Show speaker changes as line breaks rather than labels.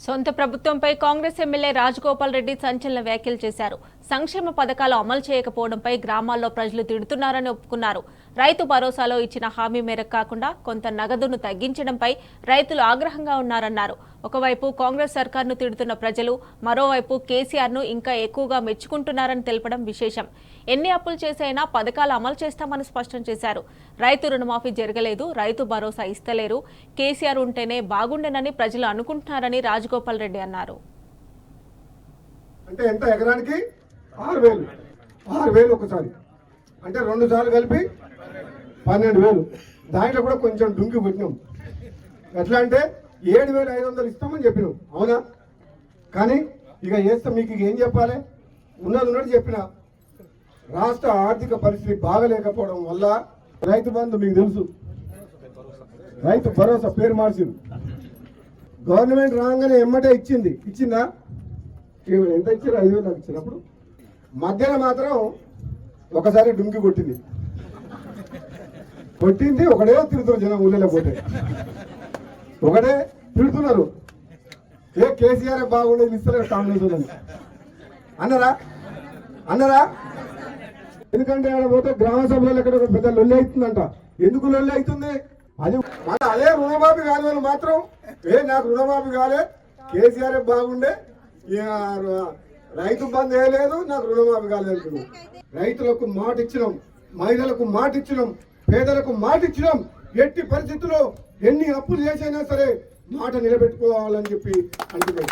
సొంత ప్రభుత్వంపై కాంగ్రెస్ ఎమ్మెల్యే రాజగోపాల్ రెడ్డి సంచలన వ్యాఖ్యలు చేశారు. సంక్షేమ పథకాలు అమలు చేయకపోవడంపై గ్రామాల్లో ప్రజలు తిడుతున్నారని ఒప్పుకున్నారు. రైతు భరోసాలో ఇచ్చిన హామీ మేరకు కాకుండా కొంత నగదును తగ్గించడంపై రైతులు ఆగ్రహంగా ఉన్నారన్నారు. ఒకవైపు కాంగ్రెస్ సర్కార్ను తిడుతున్న ప్రజలు మరోవైపు కేసీఆర్ను ఇంకా ఎక్కువగా మెచ్చుకుంటున్నారని తెలపడం విశేషం. ఎన్ని అప్పులు చేసైనా పథకాలు అమలు చేస్తామని స్పష్టం చేశారు. రైతు రుణమాఫీ జరగలేదు, రైతు భరోసా ఇస్తలేరు, కేసీఆర్ ఉంటేనే బాగుండేనని ప్రజలు అనుకుంటున్నారని రాజగోపాల్ రెడ్డి అన్నారు.
అంటే ఎంత ఎకరానికి 6,000 ఒకసారి అంటే 2 సార్లు కలిపి 12,000. దాంట్లో కూడా కొంచెం డుంకి పెట్టినాం. ఎట్లా అంటే 7,500 ఇస్తామని చెప్పినాం, అవునా? కానీ ఇక చేస్తే మీకు ఇక ఏం చెప్పాలి? ఉన్నది చెప్పిన రాష్ట్ర ఆర్థిక పరిస్థితి బాగలేకపోవడం వల్ల రైతు బంధు మీకు తెలుసు, రైతు భరోసా పేరు మార్చింది. గవర్నమెంట్ రాగానే ఎమ్మటే ఇచ్చిందా? ఎంత ఇచ్చారు? 5,000 నాకు ఇచ్చినప్పుడు మధ్యలో మాత్రం ఒకసారి డుంకి కొట్టింది. ఒకటే తిరుగుతున్నారు జనం, ఊళ్ళో పోతే ఒకటే తిడుతున్నారు. కేసీఆర్ బాగుండేది ఇస్తలేరు కాంగ్రెస్ వాళ్ళని అన్నరా? ఎందుకంటే ఆడ పోతే గ్రామ సభలలో ఎక్కడ పెద్ద లొల్లి అవుతుందంట. ఎందుకు లొల్లి అవుతుంది? అది మళ్ళీ అదే రుణమాఫీ కాని వాళ్ళు మాత్రం నాకు రుణమాఫీ కాలే, కేసీఆర్ బాగుండే, రైతు బంద్ వేయలేదు, నాకు రుణమాఫీ కాలేదు. రైతులకు మాట ఇచ్చినాం, మహిళలకు మాట ఇచ్చినాం, పేదలకు మాట ఇచ్చినాం. ఎట్టి పరిస్థితుల్లో ఎన్ని అప్పులు చేసైనా సరే మాట నిలబెట్టుకోవాలని చెప్పి అంటున్నాయి.